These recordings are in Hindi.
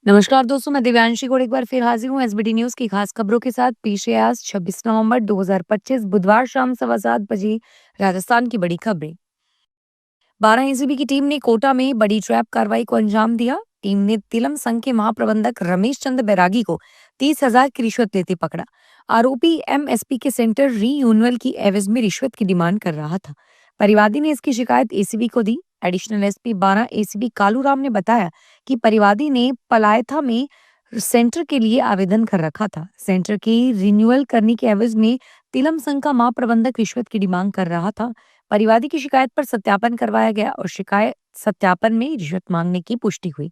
नमस्कार दोस्तों, मैं दिव्यांशी को एक बार फिर हाजिर हूँ एसबीटी न्यूज की खास खबरों के साथ। पेश है आज 26 नवंबर 2025 बुधवार शाम 7:15 बजे राजस्थान की बड़ी खबरें। 12 एसीबी की टीम ने कोटा में बड़ी ट्रैप कार्रवाई को अंजाम दिया। टीम ने तिलम संघ के महाप्रबंधक रमेश चंद्र बैरागी को 30,000 की रिश्वत लेते पकड़ा। आरोपी एमएसपी के सेंटर रीयूनियल की एवज में रिश्वत की डिमांड कर रहा था। परिवादी ने इसकी शिकायत एसीबी को दी। एडिशनल एसपी 12 एसीबी कालूराम ने बताया कि परिवादी ने पलायथा में सेंटर के लिए आवेदन कर रखा था। सेंटर की रिन्यूअल करने के एवज में तिलम संघ का महाप्रबंधक रिश्वत की डिमांड कर रहा था। परिवादी की शिकायत पर सत्यापन करवाया गया और शिकायत सत्यापन में रिश्वत मांगने की पुष्टि हुई।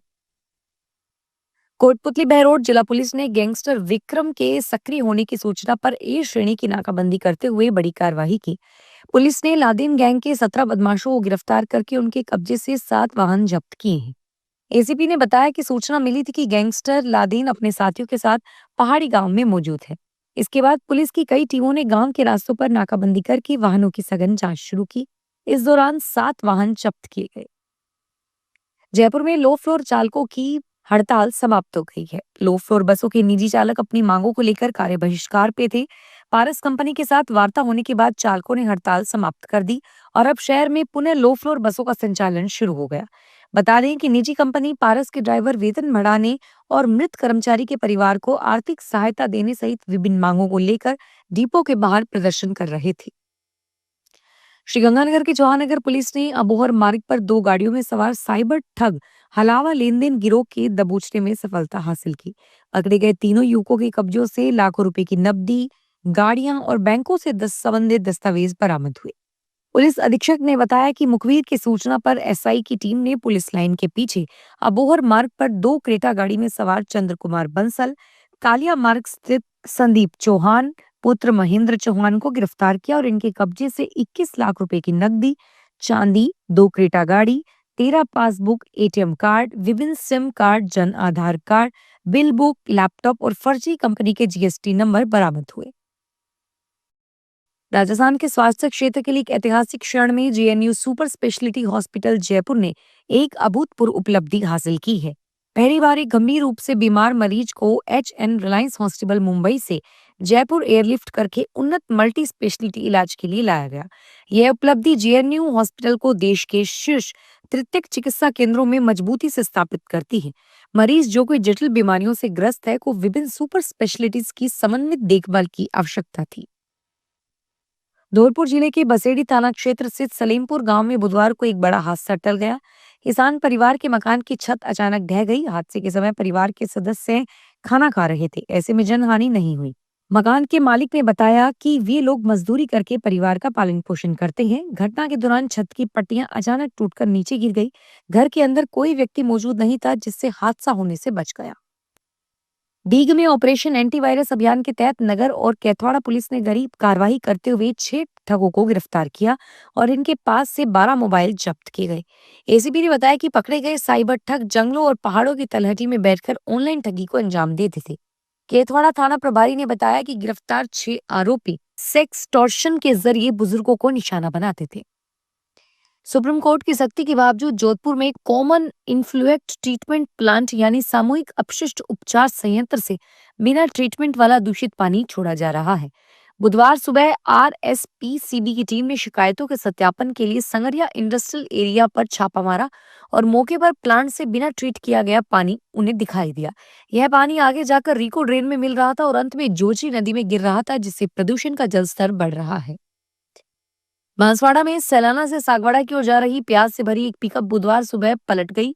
कोटपुतली बहरोड जिला पुलिस ने गैंगस्टर विक्रम के सक्रिय होने की सूचना पर ए श्रेणी की नाकाबंदी करते हुए बड़ी कार्रवाई की। पुलिस ने लादेन गैंग के 17 बदमाशों को गिरफ्तार करके उनके कब्जे से 7 वाहन जब्त किए हैं। एसीपी ने बताया कि सूचना मिली थी कि गैंगस्टर लादेन अपने साथियों के साथ पहाड़ी गांव में मौजूद है। इसके बाद पुलिस की कई टीमों ने गांव के रास्तों पर नाकाबंदी करके वाहनों की सघन जांच शुरू की। इस दौरान 7 वाहन जब्त किए गए। जयपुर में लो फ्लोर चालकों की हड़ताल समाप्त हो गई है। लो फ्लोर बसों के निजी चालक अपनी मांगों को लेकर कार्य बहिष्कार पे थे। पारस कंपनी के साथ वार्ता होने के बाद चालकों ने हड़ताल समाप्त कर दी और अब शहर में पुनः लो फ्लोर बसों का संचालन शुरू हो गया। बता दें कि निजी कंपनी पारस के ड्राइवर वेतन बढ़ाने और मृत कर्मचारी के परिवार को आर्थिक सहायता देने सहित विभिन्न मांगों को लेकर डिपो के बाहर प्रदर्शन कर रहे थे। श्रीगंगानगर के चौहानगर पुलिस ने अबोहर मार्ग पर 2 गाड़ियों में सवार साइबर ठग हलावा लेन देन गिरोह के दबोचने में सफलता हासिल की। पकड़े गए तीनों युवकों के कब्जों से लाखों रुपए की नकदी, गाड़ियां और बैंकों से संबंधित दस्तावेज बरामद हुए। पुलिस अधीक्षक ने बताया कि मुखबिर की सूचना पर एसआई की टीम ने पुलिस लाइन के पीछे अबोहर मार्ग पर 2 क्रेटा गाड़ी में सवार चंद्र कुमार बंसल, कालिया मार्ग स्थित संदीप चौहान पुत्र महेंद्र चौहान को गिरफ्तार किया और इनके कब्जे से 21 लाख रुपए की नकदी, चांदी, 2 क्रेटा गाड़ी, 13 पासबुक, एटीएम कार्ड, विभिन्न SIM card, Jan Aadhaar card, bill book, laptop और फर्जी कंपनी के जीएसटी नंबर बरामद हुए। राजस्थान के स्वास्थ्य क्षेत्र के लिए एक ऐतिहासिक क्षण में JNU super speciality hospital Jaipur ने एक अभूतपूर्व उपलब्धि हासिल की है। पहली बार एक गंभीर रूप से बीमार मरीज को एचएन रिलायंस हॉस्पिटल मुंबई से जयपुर एयरलिफ्ट करके उन्नत मल्टी स्पेशलिटी इलाज के लिए लाया गया। यह उपलब्धि जेएनयू हॉस्पिटल को देश के शीर्ष तृतीयक चिकित्सा केंद्रों में मजबूती से स्थापित करती है। मरीज जो कोई जटिल बीमारियों से ग्रस्त है को विभिन्न सुपर स्पेशलिटीज की समन्वित देखभाल की आवश्यकता थी। धौलपुर जिले के बसेड़ी थाना क्षेत्र स्थित सलेमपुर गांव में बुधवार को एक बड़ा हादसा टल गया। किसान परिवार के मकान की छत अचानक ढह गई। हादसे के समय परिवार के सदस्य खाना खा रहे थे। ऐसे में जनहानि नहीं हुई। मकान के मालिक ने बताया कि वे लोग मजदूरी करके परिवार का पालन पोषण करते हैं। घटना के दौरान छत की पट्टियां अचानक टूटकर नीचे गिर गई। घर के अंदर कोई व्यक्ति मौजूद नहीं था, जिससे हादसा होने से बच गया। डीग में ऑपरेशन एंटीवायरस अभियान के तहत नगर और कैथवाड़ा पुलिस ने गरीब कार्रवाई करते हुए 6 ठगों को गिरफ्तार किया और इनके पास से 12 मोबाइल जब्त किए गए। एसीपी ने बताया कि पकड़े गए साइबर ठग जंगलों और पहाड़ों की तलहटी में बैठकर ऑनलाइन ठगी को अंजाम देते थे। कैथवाड़ा थाना प्रभारी ने बताया कि गिरफ्तार 6 आरोपी सेक्सटॉर्शन के जरिए बुजुर्गों को निशाना बनाते थे। सुप्रीम कोर्ट की सख्ती के बावजूद जोधपुर में कॉमन इन्फ्लुएंट ट्रीटमेंट प्लांट यानी सामूहिक अपशिष्ट उपचार संयंत्र से बिना ट्रीटमेंट वाला दूषित पानी छोड़ा जा रहा है। बुधवार सुबह आरएसपीसीबी की टीम ने शिकायतों के सत्यापन के लिए संगरिया इंडस्ट्रियल एरिया पर छापा मारा और मौके पर प्लांट से बिना ट्रीट किया गया पानी उन्हें दिखाई दिया। यह पानी आगे जाकर रिको ड्रेन में मिल रहा था और अंत में जोजी नदी में गिर रहा था, जिससे प्रदूषण का जलस्तर बढ़ रहा है। बांसवाड़ा में सैलाना से सागवाड़ा की ओर जा रही प्याज से भरी एक पिकअप बुधवार सुबह पलट गई।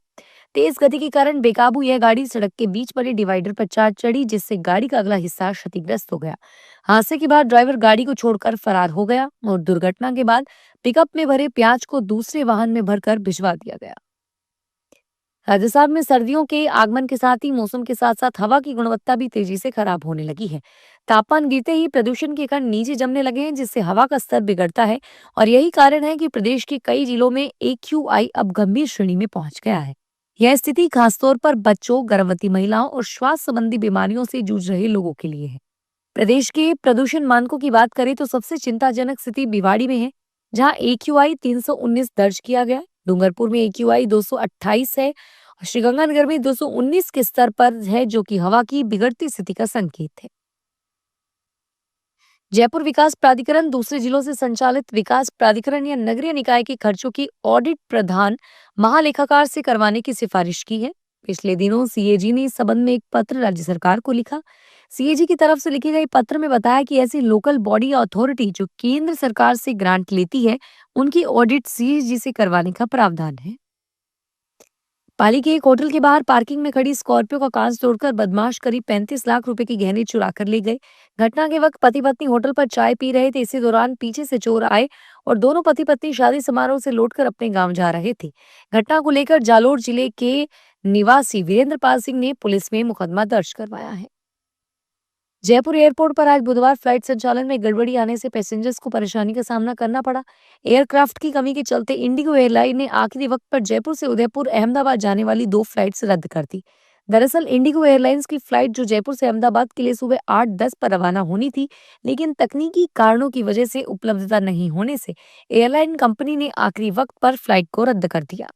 तेज गति के कारण बेकाबू यह गाड़ी सड़क के बीच बने डिवाइडर पर जा चढ़ी, जिससे गाड़ी का अगला हिस्सा क्षतिग्रस्त हो गया। हादसे के बाद ड्राइवर गाड़ी को छोड़कर फरार हो गया और दुर्घटना के बाद पिकअप में भरे प्याज को दूसरे वाहन में भरकर भिजवा दिया गया। राजस्थान में सर्दियों के आगमन के साथ ही मौसम के साथ साथ हवा की गुणवत्ता भी तेजी से खराब होने लगी है। तापमान गिरते ही प्रदूषण के कण नीचे जमने लगे हैं, जिससे हवा का स्तर बिगड़ता है और यही कारण है कि प्रदेश के कई जिलों में एक्यूआई अब गंभीर श्रेणी में पहुंच गया है। यह स्थिति खासतौर पर बच्चों, गर्भवती महिलाओं और श्वास संबंधी बीमारियों से जूझ रहे लोगों के लिए है। प्रदेश के प्रदूषण मानकों की बात करें तो सबसे चिंताजनक स्थिति भिवाड़ी में है, जहां एक्यूआई 319 दर्ज किया गया। डूंगरपुर में एक्यूआई 228 है। श्रीगंगानगर में 219 के स्तर पर है, जो कि हवा की बिगड़ती स्थिति का संकेत है। जयपुर विकास प्राधिकरण दूसरे जिलों से संचालित विकास प्राधिकरण या नगरीय निकाय के खर्चों की ऑडिट प्रधान महालेखाकार से करवाने की सिफारिश की है। पिछले दिनों सीएजी ने इस संबंध में एक पत्र राज्य सरकार को लिखा। सीएजी की तरफ से लिखे गए पत्र में बताया कि ऐसी लोकल बॉडी या अथॉरिटी जो केंद्र सरकार से ग्रांट लेती है, उनकी ऑडिट सीएजी से करवाने का प्रावधान है। पाली के एक होटल के बाहर पार्किंग में खड़ी स्कॉर्पियो का कांच तोड़कर बदमाश करीब 35 लाख रुपए के गहने चुरा कर ले गए। घटना के वक्त पति पत्नी होटल पर चाय पी रहे थे। इसी दौरान पीछे से चोर आए और दोनों पति पत्नी शादी समारोह से लौटकर अपने गांव जा रहे थे। घटना को लेकर जालोर जिले के निवासी वीरेंद्र पाल सिंह ने पुलिस में मुकदमा दर्ज करवाया है। जयपुर एयरपोर्ट पर आज बुधवार फ्लाइट संचालन में गड़बड़ी आने से पैसेंजर्स को परेशानी का सामना करना पड़ा। एयरक्राफ्ट की कमी के चलते इंडिगो एयरलाइन ने आखिरी वक्त पर जयपुर से उदयपुर अहमदाबाद जाने वाली 2 फ्लाइट्स रद्द कर दी। दरअसल इंडिगो एयरलाइंस की फ्लाइट जो जयपुर से अहमदाबाद के लिए सुबह 8:10 पर रवाना होनी थी, लेकिन तकनीकी कारणों की वजह से उपलब्धता नहीं होने से एयरलाइन कंपनी ने आखिरी वक्त पर फ्लाइट को रद्द कर दिया।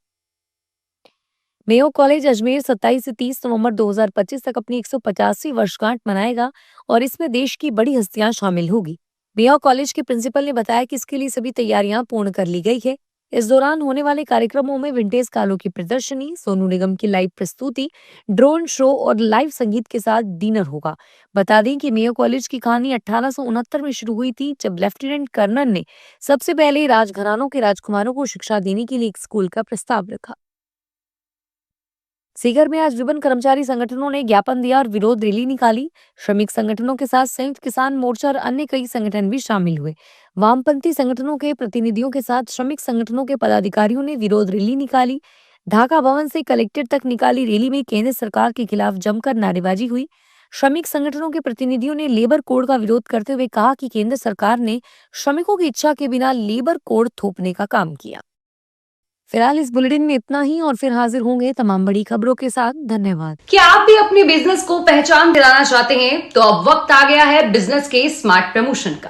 मेयो कॉलेज अजमेर 27 से 30 नवंबर 2025 तक अपनी 150वीं वर्षगांठ मनाएगा और इसमें देश की बड़ी हस्तियां शामिल होगी। मेयो कॉलेज के प्रिंसिपल ने बताया कि इसके लिए सभी तैयारियां पूर्ण कर ली गई है। इस दौरान होने वाले कार्यक्रमों में विंटेज कारों की प्रदर्शनी, सोनू निगम की लाइव प्रस्तुति, ड्रोन शो और लाइव संगीत के साथ डिनर होगा। बता दें कि मेयो कॉलेज की कहानी 1869 में शुरू हुई थी, जब लेफ्टिनेंट कर्नल ने सबसे पहले राजघरानों के राजकुमारों को शिक्षा देने के लिए एक स्कूल का प्रस्ताव रखा। सीकर में आज विभिन्न कर्मचारी संगठनों ने ज्ञापन दिया और विरोध रैली निकाली। श्रमिक संगठनों के साथ संयुक्त किसान मोर्चा और अन्य कई संगठन भी शामिल हुए। वामपंथी संगठनों के प्रतिनिधियों के साथ श्रमिक संगठनों के पदाधिकारियों ने विरोध रैली निकाली। ढाका भवन से कलेक्ट्रेट तक निकाली रैली में केंद्र सरकार के खिलाफ जमकर नारेबाजी हुई। श्रमिक संगठनों के प्रतिनिधियों ने लेबर कोड का विरोध करते हुए कहा कि केंद्र सरकार ने श्रमिकों की इच्छा के बिना लेबर कोड थोपने का काम किया। फिलहाल इस बुलेटिन में इतना ही और फिर हाजिर होंगे तमाम बड़ी खबरों के साथ। धन्यवाद। क्या आप भी अपने बिजनेस को पहचान दिलाना चाहते हैं? तो अब वक्त आ गया है बिजनेस के स्मार्ट प्रमोशन का।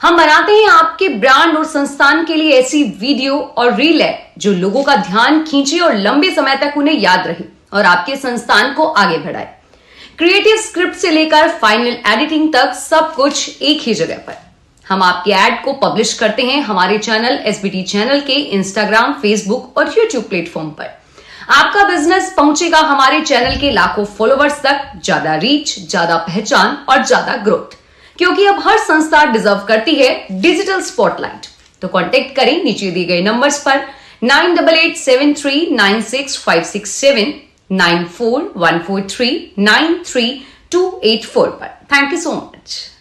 हम बनाते हैं आपके ब्रांड और संस्थान के लिए ऐसी वीडियो और रील ऐप जो लोगों का ध्यान खींचे और लंबे समय तक उन्हें याद रहे और आपके संस्थान को आगे बढ़ाए। क्रिएटिव स्क्रिप्ट से लेकर फाइनल एडिटिंग तक सब कुछ एक ही जगह पर। हम आपके ऐड को पब्लिश करते हैं हमारे चैनल एसबीटी चैनल के इंस्टाग्राम, फेसबुक और यूट्यूब प्लेटफॉर्म पर। आपका बिजनेस पहुंचेगा हमारे चैनल के लाखों फॉलोवर्स तक, ज्यादा रीच, ज्यादा पहचान और ज्यादा ग्रोथ, क्योंकि अब हर संस्था डिजर्व करती है डिजिटल स्पॉटलाइट। तो कांटेक्ट करें नीचे दिए गए नंबर्स पर 9887396567, 9414393284 पर। Thank you so much.